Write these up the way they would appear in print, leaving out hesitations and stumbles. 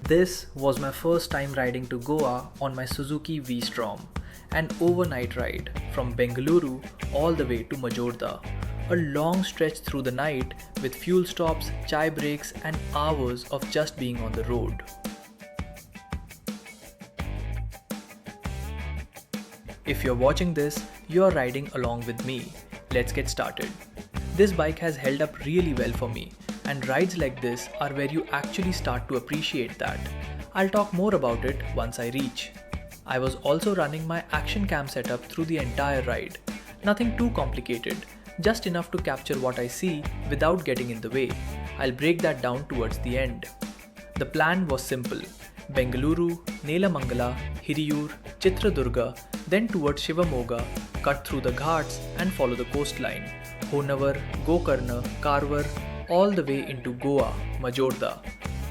This was my first time riding to Goa on my Suzuki V-Strom, an overnight ride from Bengaluru all the way to Majorda. A long stretch through the night with fuel stops, chai breaks and hours of just being on the road. If you're watching this, you're riding along with me. Let's get started. This bike has held up really well for me, and rides like this are where you actually start to appreciate that. I'll talk more about it once I reach. I was also running my action cam setup through the entire ride. Nothing too complicated, just enough to capture what I see without getting in the way. I'll break that down towards the end. The plan was simple: Bengaluru, Nelamangala, Hiriyur, Chitradurga, then towards Shivamoga, cut through the ghats and follow the coastline. Honavar, Gokarna, Karwar, all the way into Goa, Majorda,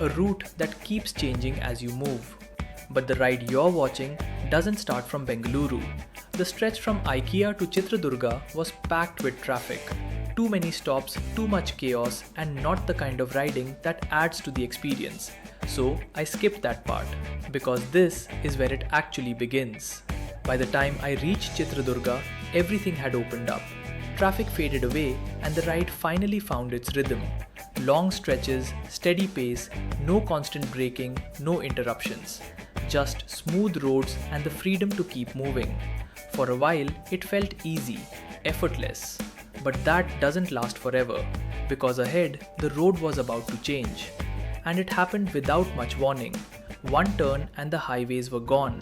a route that keeps changing as you move. But the ride you're watching doesn't start from Bengaluru. The stretch from IKEA to Chitradurga was packed with traffic. Too many stops, too much chaos, and not the kind of riding that adds to the experience. So I skipped that part, because this is where it actually begins. By the time I reached Chitradurga, everything had opened up. Traffic faded away and the ride finally found its rhythm. Long stretches, steady pace, no constant braking, no interruptions. Just smooth roads and the freedom to keep moving. For a while, it felt easy, effortless. But that doesn't last forever, because ahead, the road was about to change. And it happened without much warning. One turn and the highways were gone.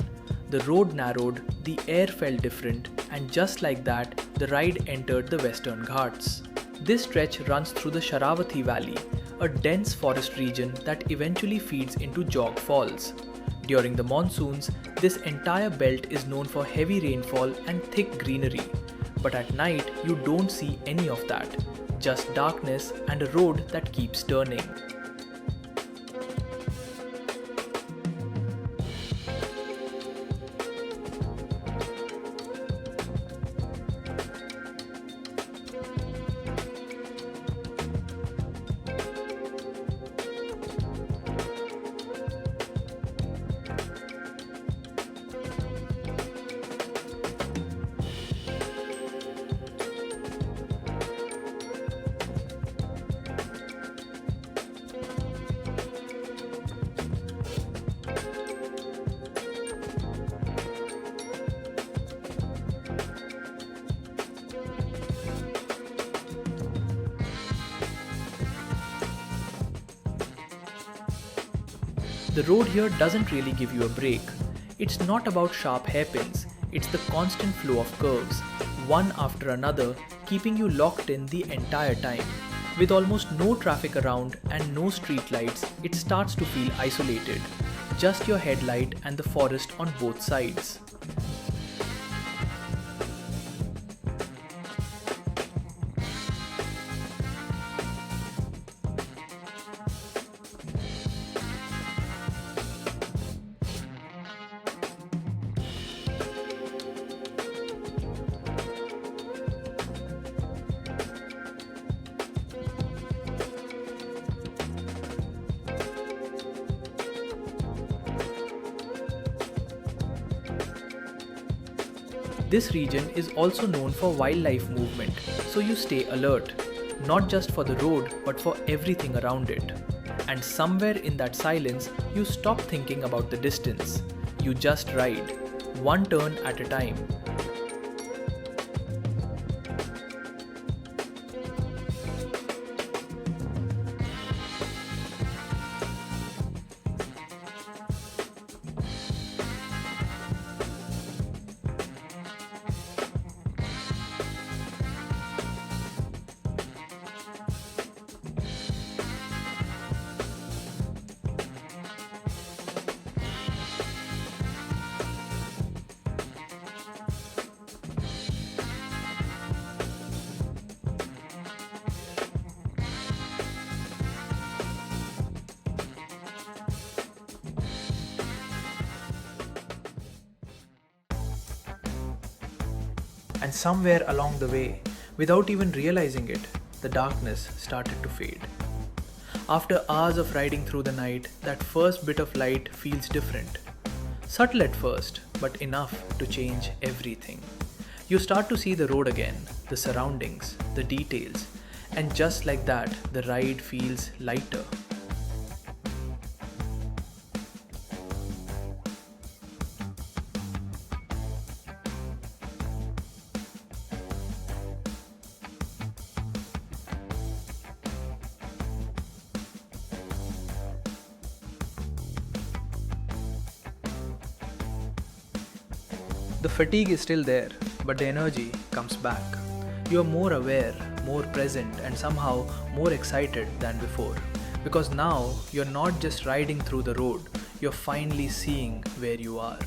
The road narrowed, the air felt different, and just like that, the ride entered the Western Ghats. This stretch runs through the Sharavati Valley, a dense forest region that eventually feeds into Jog Falls. During the monsoons, this entire belt is known for heavy rainfall and thick greenery. But at night, you don't see any of that. Just darkness and a road that keeps turning. The road here doesn't really give you a break. It's not about sharp hairpins, it's the constant flow of curves, one after another, keeping you locked in the entire time. With almost no traffic around and no street lights, it starts to feel isolated. Just your headlight and the forest on both sides. This region is also known for wildlife movement, so you stay alert, not just for the road but for everything around it. And somewhere in that silence, you stop thinking about the distance. You just ride, one turn at a time. And somewhere along the way, without even realizing it, the darkness started to fade. After hours of riding through the night, that first bit of light feels different. Subtle at first, but enough to change everything. You start to see the road again, the surroundings, the details, and just like that, the ride feels lighter. The fatigue is still there, but the energy comes back. You are more aware, more present, and somehow more excited than before. Because now you're not just riding through the road, you're finally seeing where you are.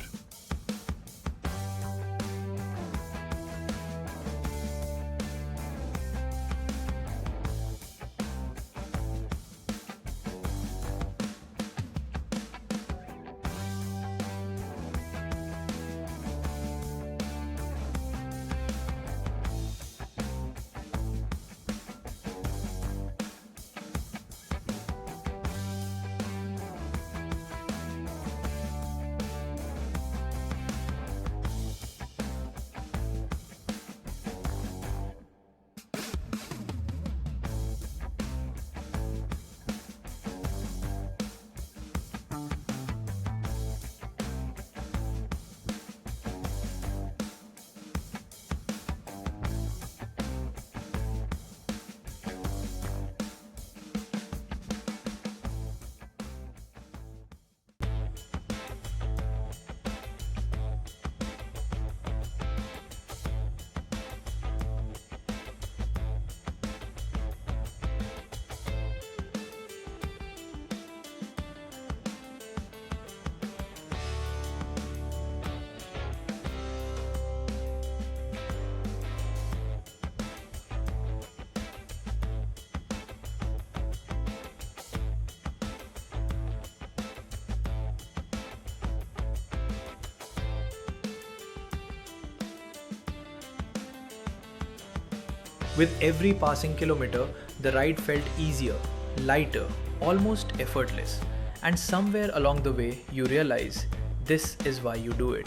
With every passing kilometer, the ride felt easier, lighter, almost effortless. And somewhere along the way, you realize this is why you do it.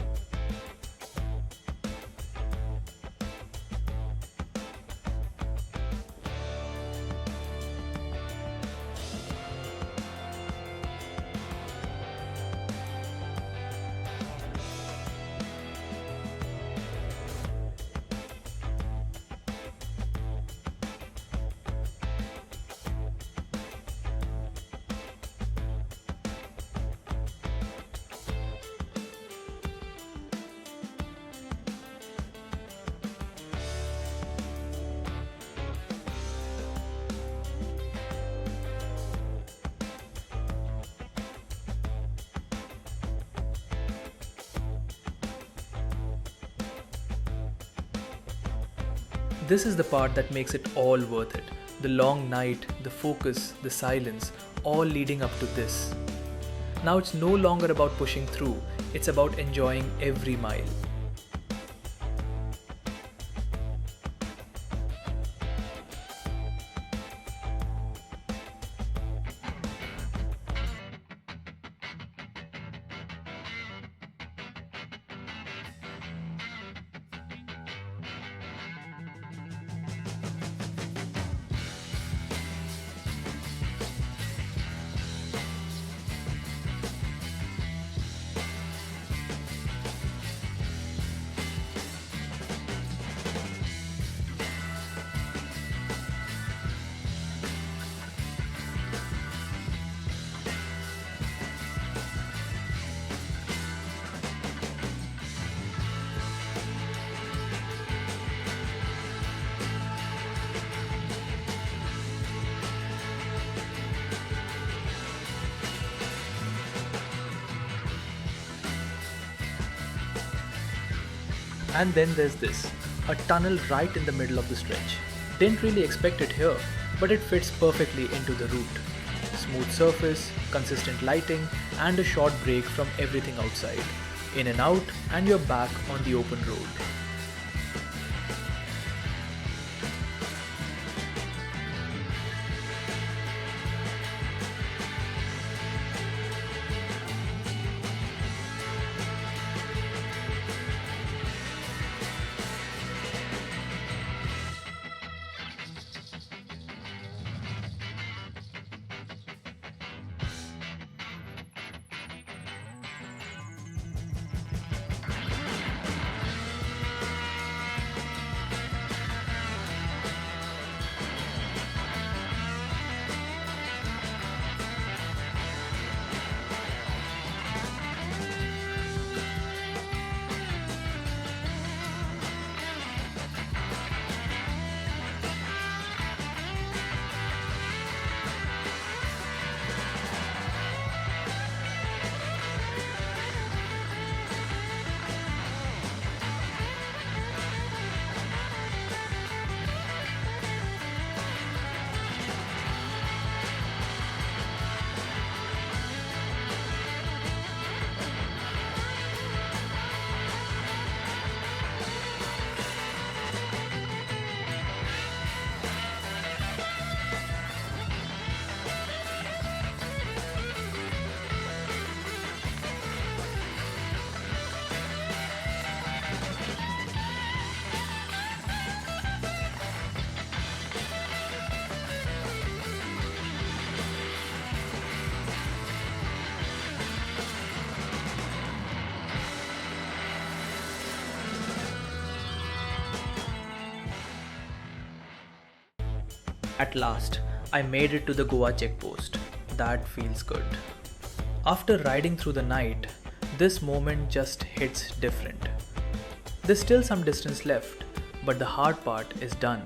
This is the part that makes it all worth it. The long night, the focus, the silence, all leading up to this. Now it's no longer about pushing through, it's about enjoying every mile. And then there's this, a tunnel right in the middle of the stretch. Didn't really expect it here, but it fits perfectly into the route. Smooth surface, consistent lighting, and a short break from everything outside. In and out, and you're back on the open road. At last, I made it to the Goa Checkpost. That feels good. After riding through the night, this moment just hits different. There's still some distance left, but the hard part is done.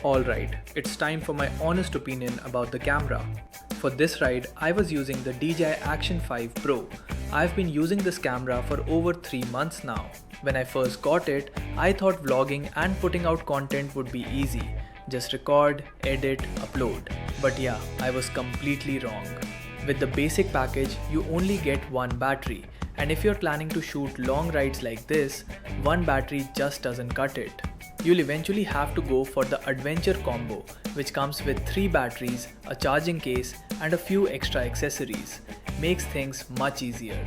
Alright, it's time for my honest opinion about the camera. For this ride, I was using the DJI Action 5 Pro. I've been using this camera for over 3 months now. When I first got it, I thought vlogging and putting out content would be easy. Just record, edit, upload. But yeah, I was completely wrong. With the basic package, you only get one battery. And if you're planning to shoot long rides like this, one battery just doesn't cut it. You'll eventually have to go for the Adventure combo, which comes with 3 batteries, a charging case, and a few extra accessories. Makes things much easier.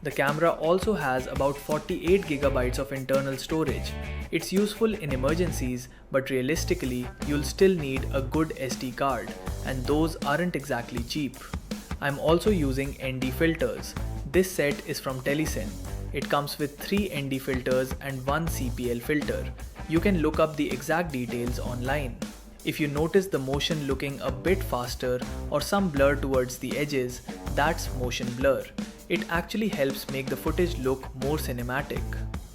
The camera also has about 48GB of internal storage. It's useful in emergencies, but realistically, you'll still need a good SD card, and those aren't exactly cheap. I'm also using ND filters. This set is from Telecine. It comes with 3 ND filters and 1 CPL filter. You can look up the exact details online. If you notice the motion looking a bit faster or some blur towards the edges, that's motion blur. It actually helps make the footage look more cinematic.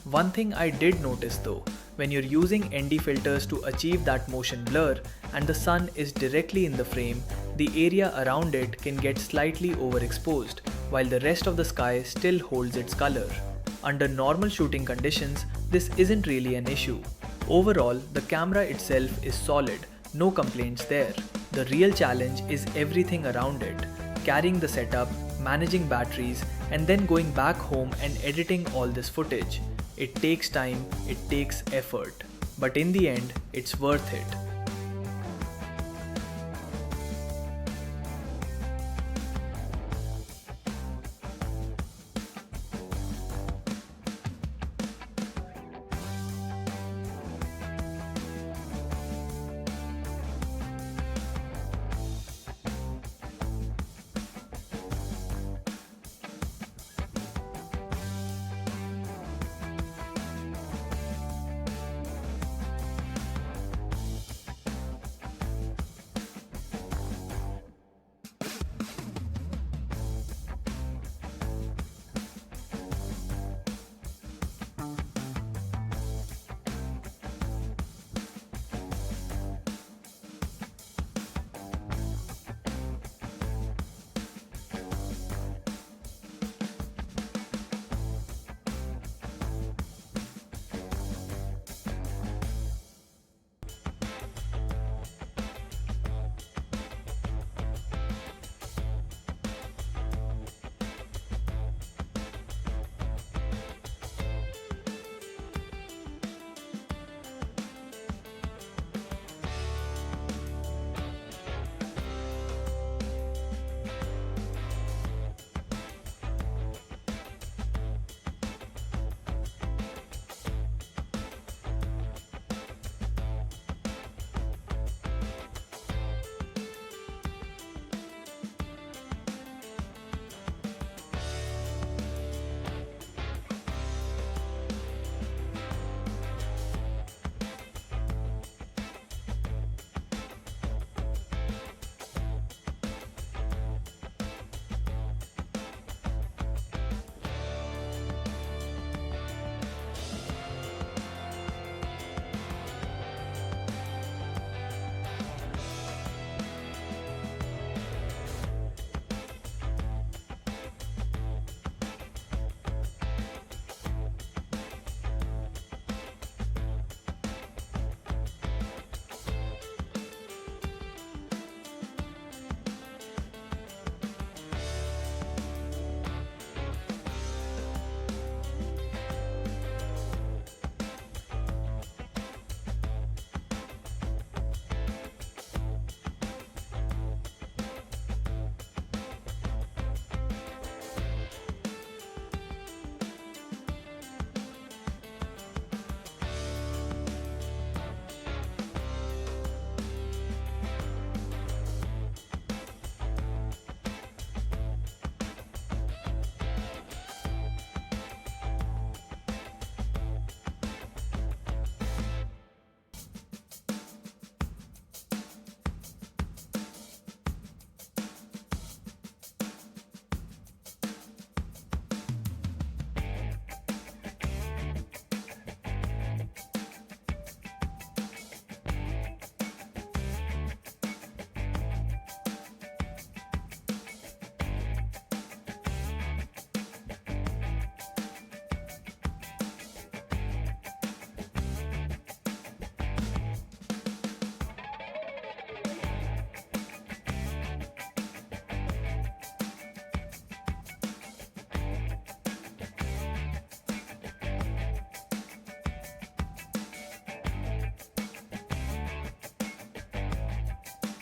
One thing I did notice though, when you're using ND filters to achieve that motion blur and the sun is directly in the frame, the area around it can get slightly overexposed, while the rest of the sky still holds its color. Under normal shooting conditions, this isn't really an issue. Overall, the camera itself is solid, no complaints there. The real challenge is everything around it. Carrying the setup, managing batteries, and then going back home and editing all this footage. It takes time, it takes effort. But in the end, it's worth it.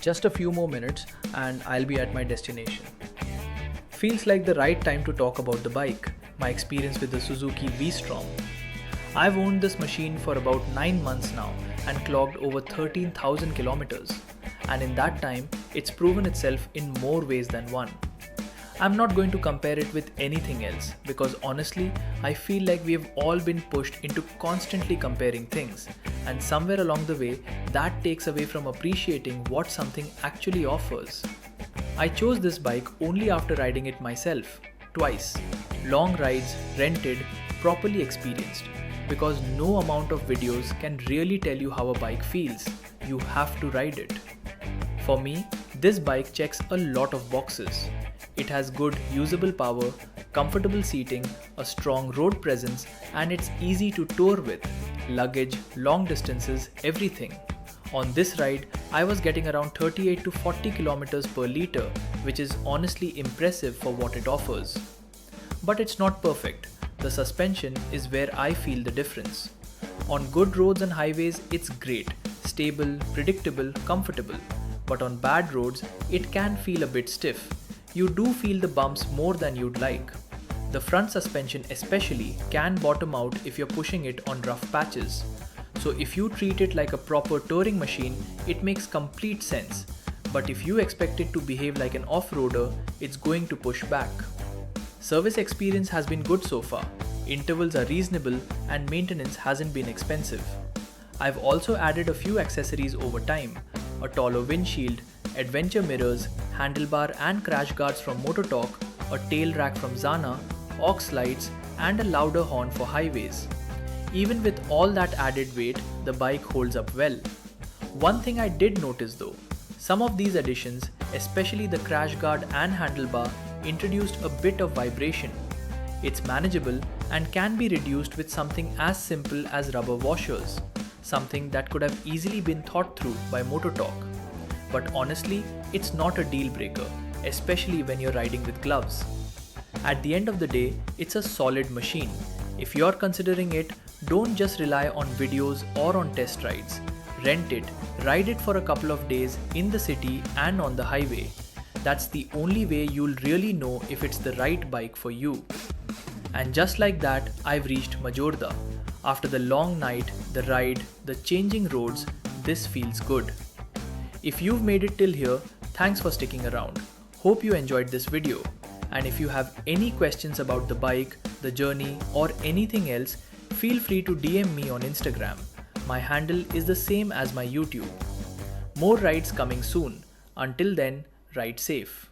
Just a few more minutes and I'll be at my destination. Feels like the right time to talk about the bike, my experience with the Suzuki V-Strom. I've owned this machine for about 9 months now and clocked over 13,000 kilometers. And in that time, it's proven itself in more ways than one. I'm not going to compare it with anything else because honestly, I feel like we have all been pushed into constantly comparing things, and somewhere along the way, that takes away from appreciating what something actually offers. I chose this bike only after riding it myself, twice. Long rides, rented, properly experienced. Because no amount of videos can really tell you how a bike feels. You have to ride it. For me, this bike checks a lot of boxes. It has good usable power, comfortable seating, a strong road presence, and it's easy to tour with. Luggage, long distances, everything. On this ride, I was getting around 38 to 40 kilometers per liter, which is honestly impressive for what it offers. But it's not perfect. The suspension is where I feel the difference. On good roads and highways, it's great, stable, predictable, comfortable. But on bad roads, it can feel a bit stiff. You do feel the bumps more than you'd like. The front suspension especially can bottom out if you're pushing it on rough patches. So if you treat it like a proper touring machine, it makes complete sense. But if you expect it to behave like an off-roader, it's going to push back. Service experience has been good so far. Intervals are reasonable and maintenance hasn't been expensive. I've also added a few accessories over time. A taller windshield, adventure mirrors, handlebar and crash guards from MotoTalk, a tail rack from Zana, aux lights and a louder horn for highways. Even with all that added weight, the bike holds up well. One thing I did notice though, some of these additions, especially the crash guard and handlebar, introduced a bit of vibration. It's manageable and can be reduced with something as simple as rubber washers, something that could have easily been thought through by MotoTalk. But honestly, it's not a deal breaker, especially when you're riding with gloves. At the end of the day, it's a solid machine. If you're considering it, don't just rely on videos or on test rides. Rent it, ride it for a couple of days in the city and on the highway. That's the only way you'll really know if it's the right bike for you. And just like that, I've reached Majorda. After the long night, the ride, the changing roads, this feels good. If you've made it till here, thanks for sticking around. Hope you enjoyed this video. And if you have any questions about the bike, the journey, or anything else, feel free to DM me on Instagram. My handle is the same as my YouTube. More rides coming soon. Until then, ride safe.